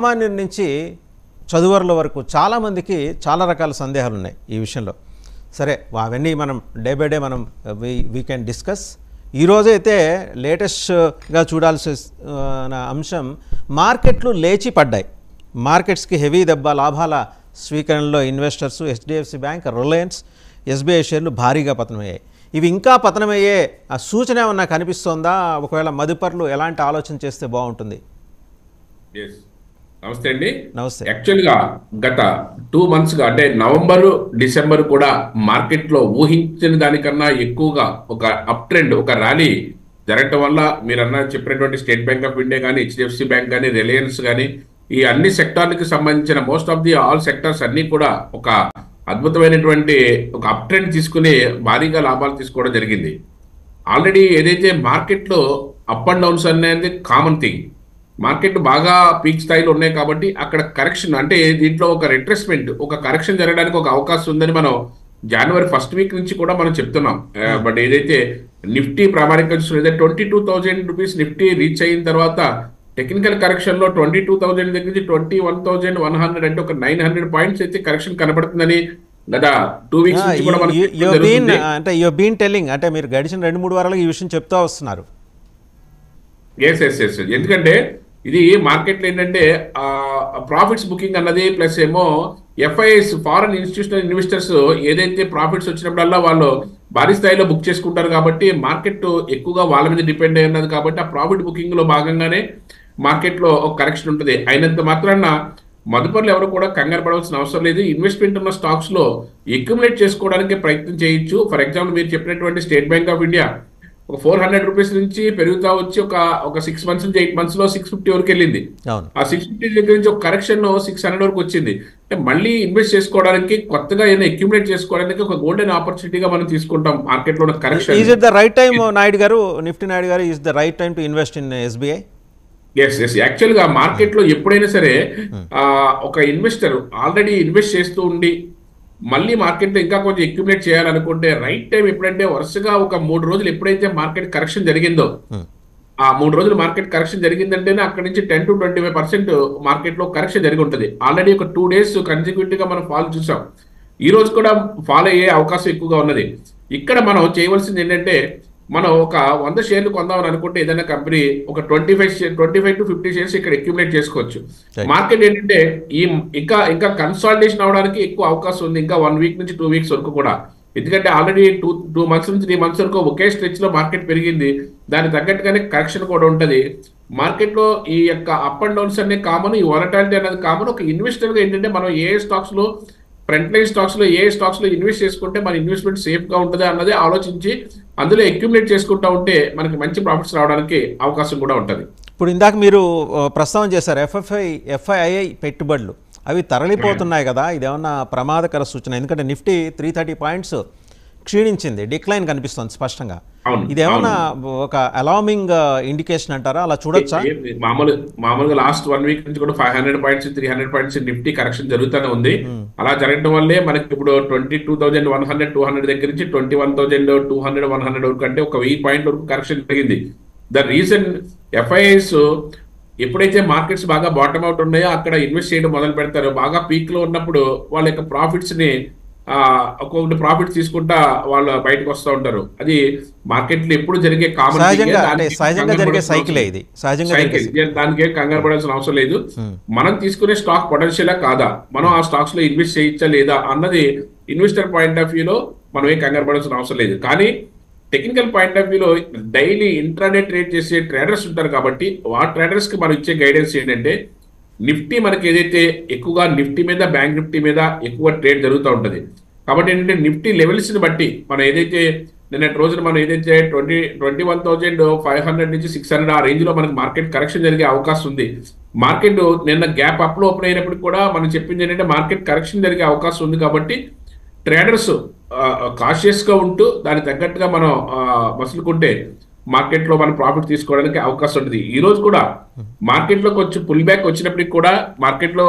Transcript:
సామాన్యుడి నుంచి చదువర్ల వరకు చాలామందికి చాలా రకాల సందేహాలు ఉన్నాయి ఈ విషయంలో. సరే, అవన్నీ మనం డే బై డే మనం వీ కెన్ డిస్కస్. ఈరోజు అయితే లేటెస్ట్గా చూడాల్సిన అంశం, మార్కెట్లు లేచి పడ్డాయి. మార్కెట్స్కి హెవీ దెబ్బ, లాభాల స్వీకరణలో investors, HDFC bank, Reliance, SBI షేర్లు భారీగా పతనమయ్యాయి. ఇవి ఇంకా పతనమయ్యే ఆ సూచన ఏమన్నా కనిపిస్తోందా? ఒకవేళ మదుపర్లు ఎలాంటి ఆలోచన చేస్తే బాగుంటుంది? నమస్తే అండి. నమస్తే. యాక్చువల్గా గత 2 monthsగా అంటే నవంబరు డిసెంబర్ కూడా మార్కెట్లో ఊహించిన దానికన్నా ఎక్కువగా ఒక అప్ ట్రెండ్, ఒక ర్యాలీ జరగటం వల్ల మీరు చెప్పినటువంటి స్టేట్ బ్యాంక్ ఆఫ్ ఇండియా కానీ, హెచ్డిఎఫ్సి బ్యాంక్ కానీ, రిలయన్స్ కానీ, ఈ అన్ని సెక్టార్లకు సంబంధించిన most of the all sectors అన్ని కూడా ఒక అద్భుతమైనటువంటి ఒక అప్ ట్రెండ్ తీసుకుని భారీగా లాభాలు తీసుకోవడం జరిగింది. ఆల్రెడీ ఏదైతే మార్కెట్లో అప్ అండ్ డౌన్స్ అనేది కామన్ థింగ్. మార్కెట్ బాగా పీక్ స్థాయిలో ఉన్నాయి కాబట్టి అక్కడ కరెక్షన్, అంటే దీంట్లో ఒక రిట్రెస్మెంట్, ఒక కరెక్షన్ జరగడానికి ఒక అవకాశం ఉందని మనం జనవరి 1st week నుంచి కూడా మనం చెప్తున్నాం. బట్ ఏదైతే నిఫ్టీ ప్రామాణికంగా 22,000 రూపీస్ నిఫ్టీ రీచ్ అయిన తర్వాత టెక్నికల్ కరెక్షన్ లో 22,000 దగ్గర నుంచి 21,100 అంటే ఒక 900 పాయింట్స్ అయితే కరెక్షన్ కనబడుతుందని గత 2 weeks నుంచి కూడా అంటే యు బీన్ టెల్లింగ్, అంటే మీరు గడిచిన 2-3 వారాలుగా ఈ విషయం చెప్తా వస్తున్నారు. ఎస్. ఎందుకంటే ఇది మార్కెట్లో ఏంటంటే ప్రాఫిట్స్ బుకింగ్ అన్నది, ప్లస్ ఏమో ఎఫ్ఐఎస్, ఫారెన్ ఇన్స్టిట్యూషనల్ ఇన్వెస్టర్స్ ఏదైతే ప్రాఫిట్స్ వచ్చినప్పుడల్లా వాళ్ళు భారీ స్థాయిలో బుక్ చేసుకుంటారు కాబట్టి మార్కెట్ ఎక్కువగా వాళ్ళ మీద డిపెండ్ అయి ఉన్నది. కాబట్టి ఆ ప్రాఫిట్ బుకింగ్ లో భాగంగానే మార్కెట్లో ఒక కరెక్షన్ ఉంటుంది. అయినంత మాత్రాన మదుపర్లు ఎవరు కూడా కంగారు పడవలసిన అవసరం లేదు. ఇన్వెస్ట్మెంట్ ఉన్న స్టాక్స్ లో అక్యుములేట్ చేసుకోవడానికి ప్రయత్నం చేయొచ్చు. ఫర్ ఎగ్జాంపుల్ మీరు చెప్పినటువంటి స్టేట్ బ్యాంక్ ఆఫ్ ఇండియా ఒక 400 రూపీస్ నుంచి పెరుగుతా వచ్చి ఒక 6 months నుంచి 8 months లో 650 వరకు వెళ్ళింది. ఆ 650 దగ్గర నుంచి ఒక కరెక్షన్ 600 వరకు వచ్చింది. అంటే మళ్ళీ ఇన్వెస్ట్ చేసుకోవడానికి, కొత్తగా ఏదైనా అక్యుములేట్ చేసుకోవడానికి ఒక గోల్డెన్ ఆపర్చునిటీగా మనం తీసుకుంటాం మార్కెట్ లో correction. Is it the right time, Naidu గారు, నిఫ్టీ నాయుడు గారు, is the right time to invest in SBI? Yes. Actual గా మార్కెట్ లో ఎప్పుడైనా సరే ఒక ఇన్వెస్టర్ ఆల్రెడీ ఇన్వెస్ట్ చేస్తూ ఉండి మళ్ళీ మార్కెట్లో ఇంకా కొంచెం అక్యుములేట్ చేయాలనుకుంటే రైట్ టైం ఎప్పుడంటే, వరుసగా ఒక 3 రోజులు ఎప్పుడైతే మార్కెట్ కరెక్షన్ జరిగిందో, ఆ 3 రోజులు మార్కెట్ కరెక్షన్ జరిగిందంటేనే అక్కడ నుంచి 10 to 25% మార్కెట్ లో కరెక్షన్ జరిగి ఉంటుంది. ఆల్రెడీ ఒక 2 days కన్సిక్యూటివ్ గా మనం ఫాల్ చూసాం. ఈ రోజు కూడా ఫాల్ అయ్యే అవకాశం ఎక్కువగా ఉన్నది. ఇక్కడ మనం చేయవలసింది ఏంటంటే, మనం ఒక 100 షేర్లు కొందామని అనుకుంటే ఏదైనా కంపెనీ ఒక 25 to 50 షేర్స్ ఇక్కడ అక్యుములేట్ చేసుకోవచ్చు. మార్కెట్ ఏంటంటే ఇంకా కన్సాలిడేషన్ అవడానికి ఎక్కువ అవకాశం ఉంది, ఇంకా 1 week నుంచి 2 weeks వరకు కూడా. ఎందుకంటే ఆల్రెడీ 2 months నుంచి 3 months వరకు ఒకే స్ట్రెచ్ లో మార్కెట్ పెరిగింది. దానికి తగ్గట్టుగానే కరెక్షన్ కూడా ఉంటుంది. మార్కెట్ లో ఈ యొక్క అప్ అండ్ డౌన్స్ అనే కామన్, ఈ వాలటాలిటీ అనేది కామన్. ఒక ఇన్వెస్టర్ గా ఏంటంటే, మనం ఏ స్టాక్స్ లో, ఫ్రంట్ లైన్ స్టాక్స్ లో ఏ స్టాక్స్ లో ఇన్వెస్ట్ చేసుకుంటే మన ఇన్వెస్ట్మెంట్ సేఫ్ గా ఉంటుంది అన్నది ఆలోచించి అందులో అక్యుములేట్ చేసుకుంటా ఉంటే మనకి మంచి ప్రాఫిట్స్ రావడానికి అవకాశం కూడా ఉంటుంది. ఇప్పుడు ఇందాక మీరు ప్రస్తావన చేశారు, ఎఫ్ఐఐ పెట్టుబడులు అవి తరలిపోతున్నాయి కదా, ఇదేమన్నా ప్రమాదకర సూచన? ఎందుకంటే నిఫ్టీ 330 పాయింట్స్ క్షీణించింది, డిక్లైన్ కనిపిస్తుంది స్పష్టంగా. ఇదేమన్నా ఒక అలార్మింగ్ ఇండికేషన్ అంటారా? అలా చూడొచ్చా? మామూలుగా లాస్ట్ 1 week నుంచి కూడా 500 పాయింట్స్ 300 పాయింట్స్ నిఫ్టీ కరెక్షన్ జరుగుతూనే ఉంది. అలా జరగడం వల్లే మనకి ఇప్పుడు 22,100 200 దగ్గర నుంచి 21,200 100 వరకు, అంటే ఒక 1000 పాయింట్ల వరకు కరెక్షన్ జరిగింది. ద రీజన్ ఎఫ్ఐఎస్ ఎప్పుడైతే మార్కెట్స్ బాగా బాటమ్ అవుట్ ఉన్నాయో అక్కడ ఇన్వెస్ట్ చేయడం మొదలు పెడతారు. బాగా పీక్ లో ఉన్నప్పుడు వాళ్ళ యొక్క ప్రాఫిట్స్ ని ఒక్కొక్కటి ప్రాఫిట్స్ తీసుకుంటా వాళ్ళు బయటకు వస్తూ ఉంటారు. అది మార్కెట్ లో ఎప్పుడు జరిగే కామన్, దానికి కంగారు పడాల్సిన అవసరం లేదు. మనం తీసుకునే స్టాక్ పొటెన్షియలా కాదా, మనం ఆ స్టాక్స్ లో ఇన్వెస్ట్ చేయొచ్చా లేదా అన్నది ఇన్వెస్టర్ పాయింట్ ఆఫ్ వ్యూలో మనం ఏం కంగారు పడాల్సిన అవసరం లేదు. కానీ టెక్నికల్ పాయింట్ ఆఫ్ వ్యూలో డైలీ ఇంట్రాడే ట్రేడ్ చేసే ట్రేడర్స్ ఉంటారు కాబట్టి ఆ ట్రేడర్స్ కి మనం ఇచ్చే గైడెన్స్ ఏంటంటే, నిఫ్టీ మనకి ఏదైతే ఎక్కువగా నిఫ్టీ మీద, బ్యాంక్ నిఫ్టీ మీద ఎక్కువ ట్రేడ్ జరుగుతూ ఉంటుంది. కాబట్టి ఏంటంటే నిఫ్టీ లెవెల్స్ ని బట్టి మనం ఏదైతే నిన్నటి రోజున మనం ఏదైతే 21,500 నుంచి 600 ఆ రేంజ్ లో మనకి మార్కెట్ కరెక్షన్ జరిగే అవకాశం ఉంది. మార్కెట్ నిన్న గ్యాప్ అప్ లో ఓపెన్ అయినప్పుడు కూడా మనం చెప్పింది ఏంటంటే మార్కెట్ కరెక్షన్ జరిగే అవకాశం ఉంది. కాబట్టి ట్రేడర్స్ కాషియస్ గా ఉంటూ దానికి తగ్గట్టుగా మనం మసులుకుంటే మార్కెట్ లో మనం ప్రాఫిట్ తీసుకోవడానికి అవకాశం ఉంటుంది. ఈ రోజు కూడా మార్కెట్ లో కొంచెం పుల్ బ్యాక్ వచ్చినప్పటికి కూడా మార్కెట్ లో